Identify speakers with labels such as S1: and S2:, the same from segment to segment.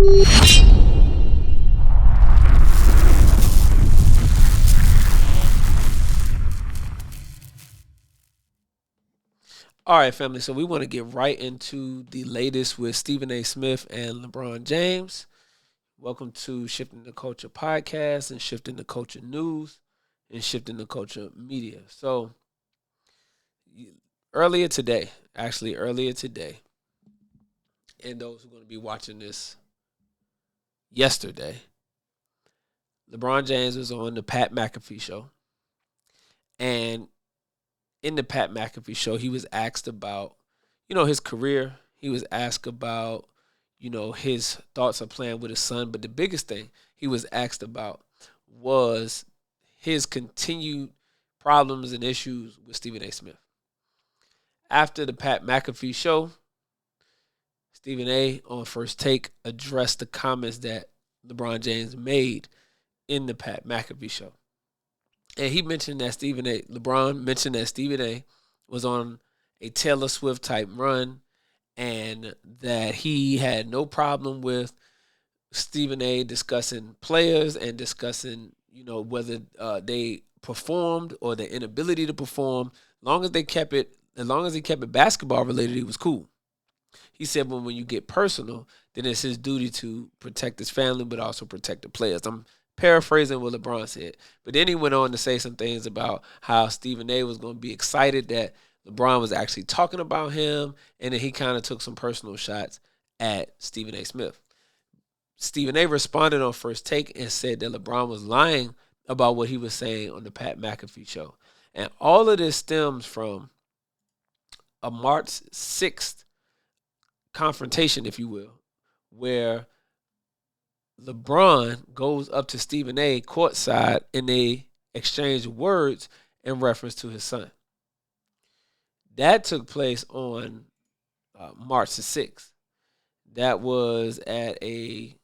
S1: All right, family. So we want to get right into the latest with Stephen A. Smith and LeBron James. Welcome to Shifting the Culture podcast and Shifting the Culture news and Shifting the Culture media. So earlier today, and those who are going to be watching this yesterday, LeBron James was on the Pat McAfee show. And in the Pat McAfee show, he was asked about, his career. He was asked about, his thoughts of playing with his son. But the biggest thing he was asked about was his continued problems and issues with Stephen A. Smith. After the Pat McAfee show, Stephen A. on First Take addressed the comments that LeBron James made in the Pat McAfee show. And he mentioned that LeBron mentioned that Stephen A. was on a Taylor Swift type run and that he had no problem with Stephen A. discussing players and discussing, whether they performed or their inability to perform. As long as he kept it basketball related, he was cool. He said, when you get personal, then it's his duty to protect his family, but also protect the players. I'm paraphrasing what LeBron said. But then he went on to say some things about how Stephen A. was going to be excited that LeBron was actually talking about him, and then he kind of took some personal shots at Stephen A. Smith. Stephen A. responded on First Take and said that LeBron was lying about what he was saying on the Pat McAfee show. And all of this stems from a March 6th confrontation, if you will, where LeBron goes up to Stephen A. courtside and they exchange words in reference to his son. That took place on March the 6th. That was at a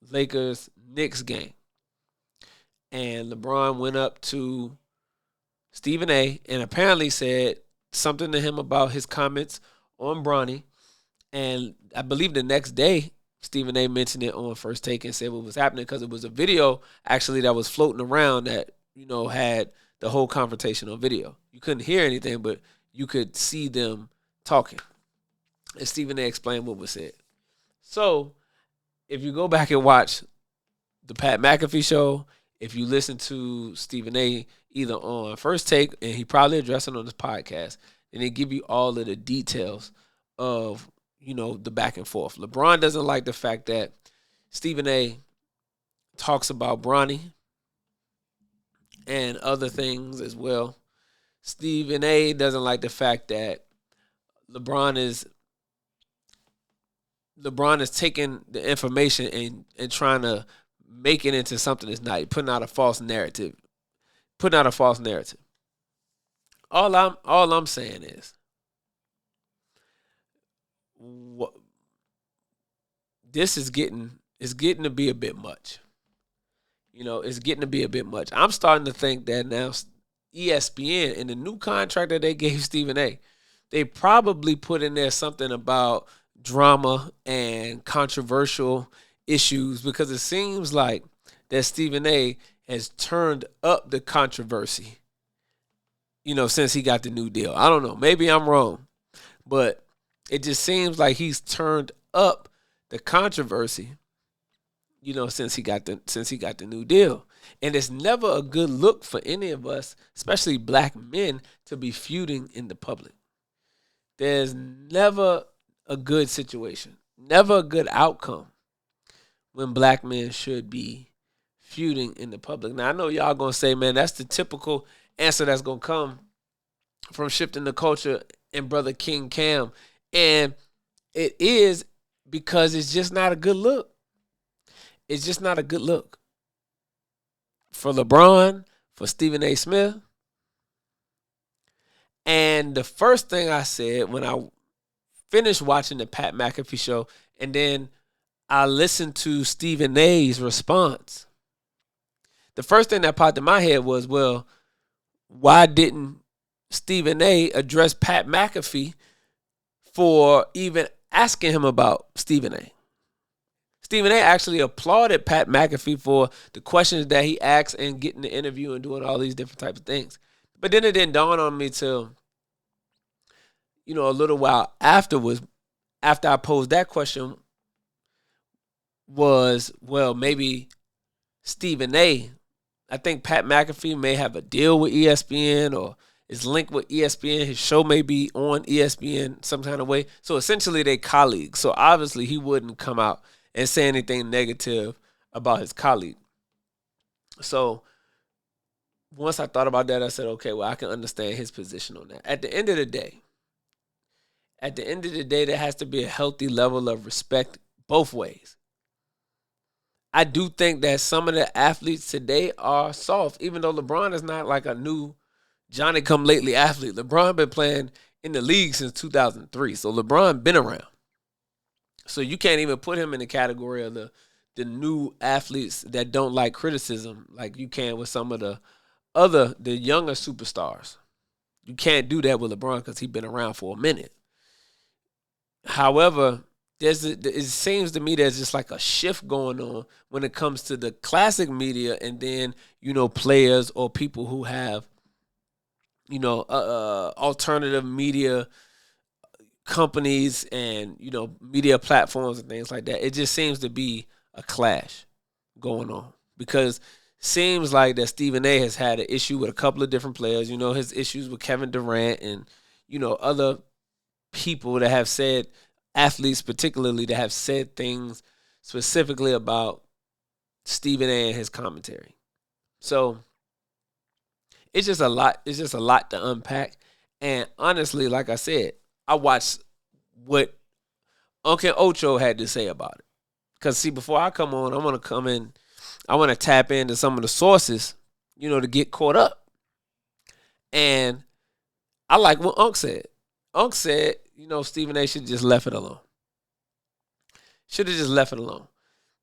S1: Lakers-Knicks game. And LeBron went up to Stephen A. and apparently said something to him about his comments on Bronny. And I believe the next day, Stephen A. mentioned it on First Take and said what was happening because it was a video actually that was floating around that, had the whole confrontation on video. You couldn't hear anything, but you could see them talking. And Stephen A. explained what was said. So if you go back and watch the Pat McAfee show, if you listen to Stephen A. either on First Take, and he probably addressed it on his podcast, and they give you all of the details of the back and forth. LeBron doesn't like the fact that Stephen A. talks about Bronny and other things as well. Stephen A. doesn't like the fact that LeBron is taking the information and trying to make it into something that's not, putting out a false narrative. All I'm saying is, this is getting to be a bit much. It's getting to be a bit much. I'm starting to think that now ESPN and the new contract that they gave Stephen A., they probably put in there something about drama and controversial issues because it seems like that Stephen A. has turned up the controversy, since he got the new deal. I don't know. Maybe I'm wrong, but it just seems like he's turned up the controversy, since he got the new deal. And it's never a good look for any of us, especially black men, to be feuding in the public. There's never a good situation, never a good outcome when black men should be feuding in the public. Now, I know y'all going to say, man, that's the typical answer that's going to come from Shifting the Culture and Brother King Cam. And it is because it's just not a good look. It's just not a good look for LeBron, for Stephen A. Smith. And the first thing I said when I finished watching the Pat McAfee show, and then I listened to Stephen A.'s response, the first thing that popped in my head was, well, why didn't Stephen A. address Pat McAfee for even asking him about Stephen A.? Stephen A. actually applauded Pat McAfee for the questions that he asked and getting the interview and doing all these different types of things. But then it didn't dawn on me till, a little while afterwards, after I posed that question, was, well, maybe Stephen A. I think Pat McAfee may have a deal with ESPN or is linked with ESPN. His show may be on ESPN some kind of way. So essentially, they colleagues. So obviously, he wouldn't come out and say anything negative about his colleague. So once I thought about that, I said, okay, well, I can understand his position on that. At the end of the day, there has to be a healthy level of respect both ways. I do think that some of the athletes today are soft, even though LeBron is not like a new Johnny-come-lately athlete. LeBron been playing in the league since 2003, so LeBron been around. So you can't even put him in the category of the new athletes that don't like criticism like you can with some of the younger superstars. You can't do that with LeBron because he's been around for a minute. However, it seems to me there's just like a shift going on when it comes to the classic media and then, players or people who have, alternative media companies and, media platforms and things like that. It just seems to be a clash going on because it seems like that Stephen A. has had an issue with a couple of different players, his issues with Kevin Durant and, other people that have said, athletes particularly, that have said things specifically about Stephen A. and his commentary. So it's just a lot. It's just a lot to unpack. And honestly, like I said, I watched what Uncle Ocho had to say about it. Because, see, before I come on, I want to tap into some of the sources, to get caught up. And I like what Unc said. Unc said, Stephen A. should have just left it alone.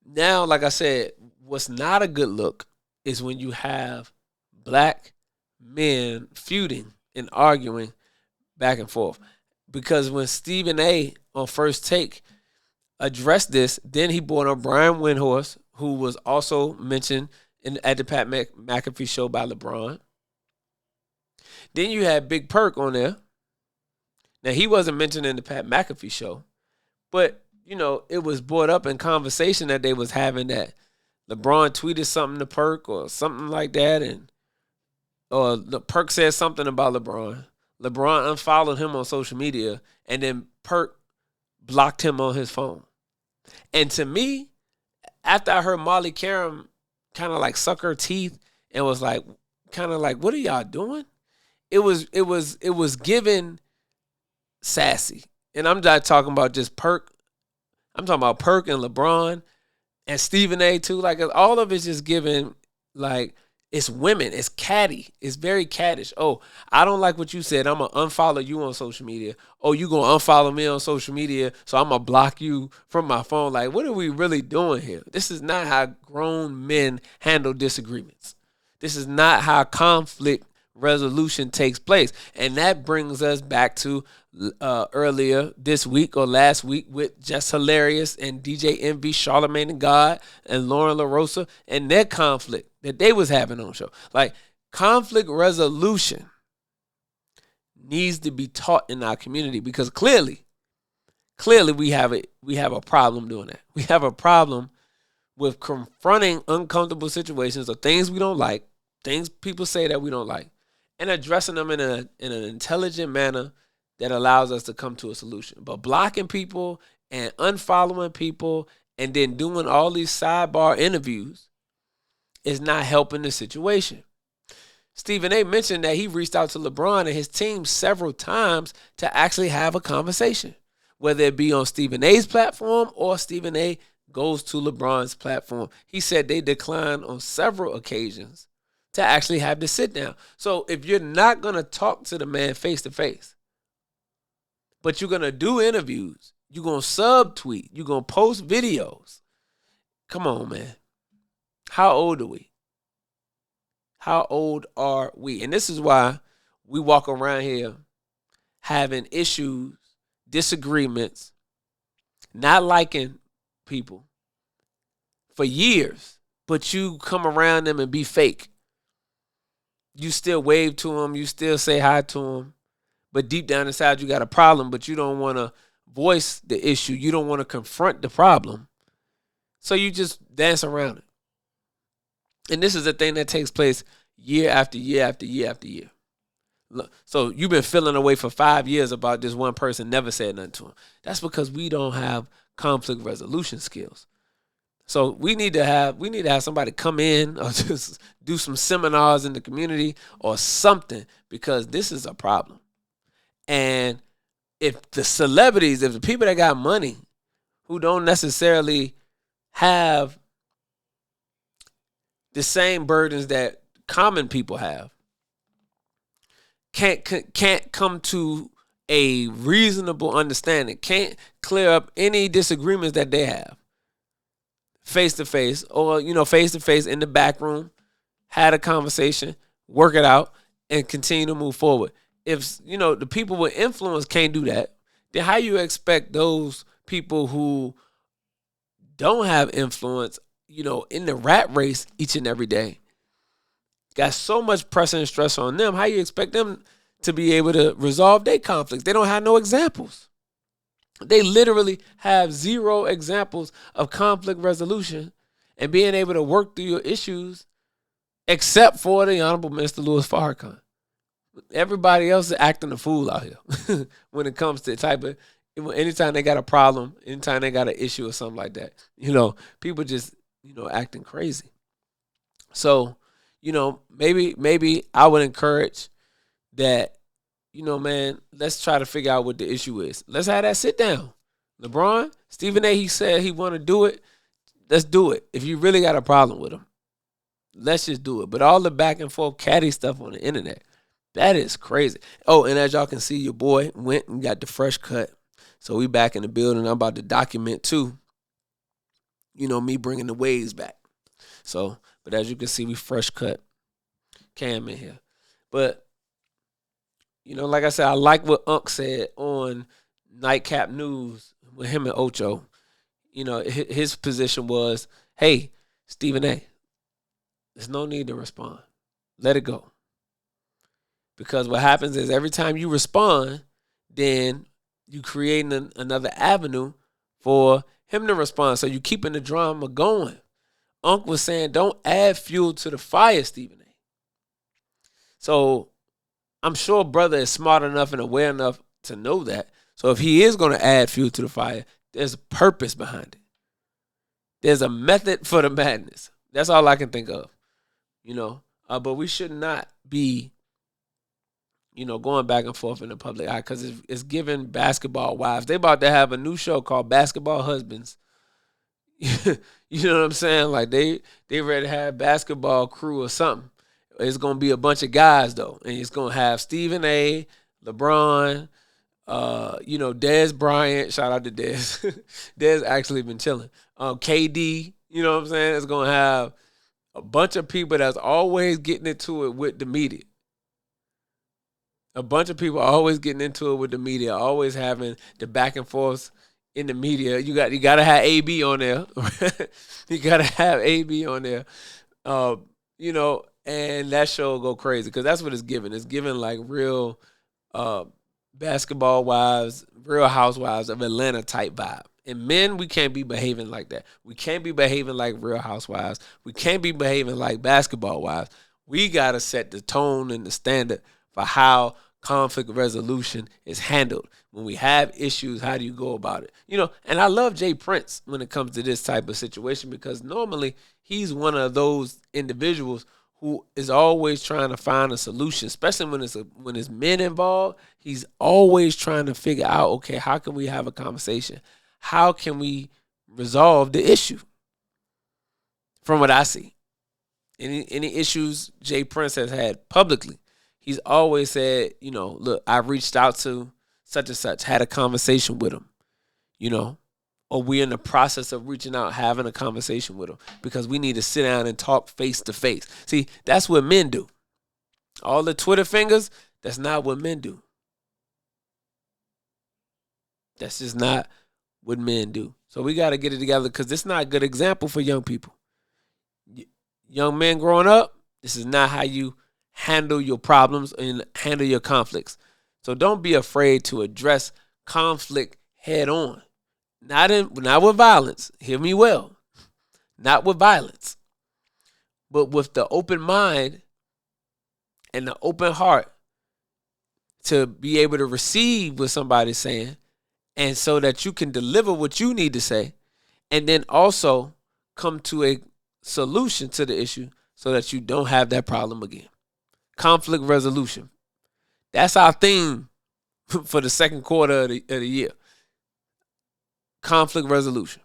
S1: Now, like I said, what's not a good look is when you have black men feuding and arguing back and forth. Because when Stephen A. on First Take addressed this, then he brought up Brian Windhorst, who was also mentioned at the Pat McAfee show by LeBron. Then you had Big Perk on there. Now, he wasn't mentioned in the Pat McAfee show, but, it was brought up in conversation that they was having that LeBron tweeted something to Perk or something like that, or the Perk said something about LeBron. LeBron unfollowed him on social media, and then Perk blocked him on his phone. And to me, after I heard Molly Karam kind of like suck her teeth and was like, kind of like, what are y'all doing? It was given sassy. And I'm not talking about just Perk. I'm talking about Perk and LeBron and Stephen A. too. Like, all of it's just given, like, it's women. It's catty. It's very cattish. Oh, I don't like what you said. I'm going to unfollow you on social media. Oh, you going to unfollow me on social media, so I'm going to block you from my phone. Like, what are we really doing here? This is not how grown men handle disagreements. This is not how conflict resolution takes place. And that brings us back to earlier this week or last week with Just Hilarious and DJ Envy, Charlamagne and God, and Lauren LaRosa, and their conflict that they was having on show. Like, conflict resolution needs to be taught in our community because clearly we have a problem doing that. We have a problem with confronting uncomfortable situations or things we don't like, things people say that we don't like, and addressing them in an intelligent manner that allows us to come to a solution. But blocking people and unfollowing people and then doing all these sidebar interviews is not helping the situation. Stephen A. mentioned that he reached out to LeBron and his team several times to actually have a conversation, whether it be on Stephen A.'s platform or Stephen A. goes to LeBron's platform. He said they declined on several occasions to actually have to sit down. So if you're not going to talk to the man face to face, but you're going to do interviews, you're going to subtweet, you're going to post videos. Come on, man. How old are we? How old are we? And this is why we walk around here having issues, disagreements, not liking people, for years, but you come around them and be fake. You still wave to them, you still say hi to them, but deep down inside you got a problem, but you don't want to voice the issue. You don't want to confront the problem. So you just dance around it. And this is a thing that takes place year after year after year after year. So you've been feeling away for 5 years about this one person, never said nothing to him. That's because we don't have conflict resolution skills. So we need to have somebody come in or just do some seminars in the community or something, because this is a problem. And if the celebrities, if the people that got money who don't necessarily have the same burdens that common people have, can't come to a reasonable understanding, can't clear up any disagreements that they have face to face, or face to face in the back room, had a conversation, work it out, and continue to move forward. If the people with influence can't do that, then how you expect those people who don't have influence, in the rat race each and every day, got so much pressure and stress on them, how you expect them to be able to resolve their conflicts? They don't have no examples. They literally have zero examples of conflict resolution and being able to work through your issues, except for the Honorable Mr. Louis Farrakhan. Everybody else is acting a fool out here when it comes to anytime they got a problem, anytime they got an issue or something like that. People just, acting crazy. So, maybe I would encourage that, man, let's try to figure out what the issue is. Let's have that sit down. LeBron, Stephen A., he said he want to do it. Let's do it. If you really got a problem with him, let's just do it. But all the back and forth catty stuff on the internet, that is crazy. Oh, and as y'all can see, your boy went and got the fresh cut. So we back in the building. I'm about to document too, me bringing the waves back. So, but as you can see, we fresh cut Cam in here. But, like I said, I like what Unc said on Nightcap News with him and Ocho. His position was, hey, Stephen A., there's no need to respond. Let it go. Because what happens is every time you respond, then you creating another avenue for him to respond. So you keeping the drama going. Unc was saying, don't add fuel to the fire, Stephen A. So I'm sure brother is smart enough and aware enough to know that. So if he is going to add fuel to the fire, there's a purpose behind it. There's a method for the madness. That's all I can think of. But we should not be, going back and forth in the public eye, because it's giving basketball wives. They about to have a new show called Basketball Husbands. You know what I'm saying? Like they ready to have basketball crew or something. It's gonna be a bunch of guys though, and it's gonna have Stephen A., LeBron, Dez Bryant. Shout out to Dez. Dez actually been chilling. KD. You know what I'm saying? It's gonna have a bunch of people that's always getting into it with the media. A bunch of people always getting into it with the media, always having the back and forth in the media. You got to have AB on there. You got to have AB on there. And that show will go crazy, because that's what it's giving. It's giving like real basketball wives, real housewives of Atlanta type vibe. And men, we can't be behaving like that. We can't be behaving like Real Housewives. We can't be behaving like basketball wives. We got to set the tone and the standard for how conflict resolution is handled. When we have issues, how do you go about it? And I love Jay Prince when it comes to this type of situation, because normally he's one of those individuals who is always trying to find a solution, especially when it's men involved. He's always trying to figure out, okay, how can we have a conversation? How can we resolve the issue? From what I see, any issues Jay Prince has had publicly, he's always said, look, I reached out to such and such, had a conversation with him, or we're in the process of reaching out, having a conversation with him, because we need to sit down and talk face to face. See, that's what men do. All the Twitter fingers, that's not what men do. That's just not what men do. So we got to get it together because this is not a good example for young people. Young men growing up, this is not how you handle your problems and handle your conflicts. So don't be afraid to address conflict head on. Not with violence. Hear me well. Not with violence, but with the open mind and the open heart to be able to receive what somebody's saying, and so that you can deliver what you need to say, and then also come to a solution to the issue so that you don't have that problem again. Conflict resolution. That's our theme for the second quarter of the year. Conflict resolution.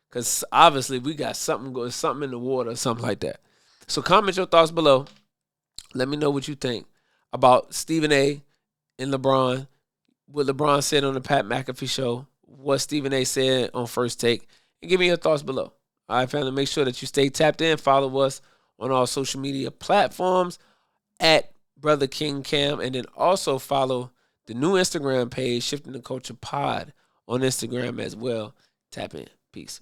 S1: Because obviously we got something in the water or something like that. So comment your thoughts below. Let me know what you think about Stephen A. and LeBron. What LeBron said on the Pat McAfee show. What Stephen A. said on First Take. And give me your thoughts below. All right, family. Make sure that you stay tapped in. Follow us on all social media platforms at Brother King Cam. And then also follow the new Instagram page, Shifting the Culture Pod, on Instagram as well. Tap in. Peace.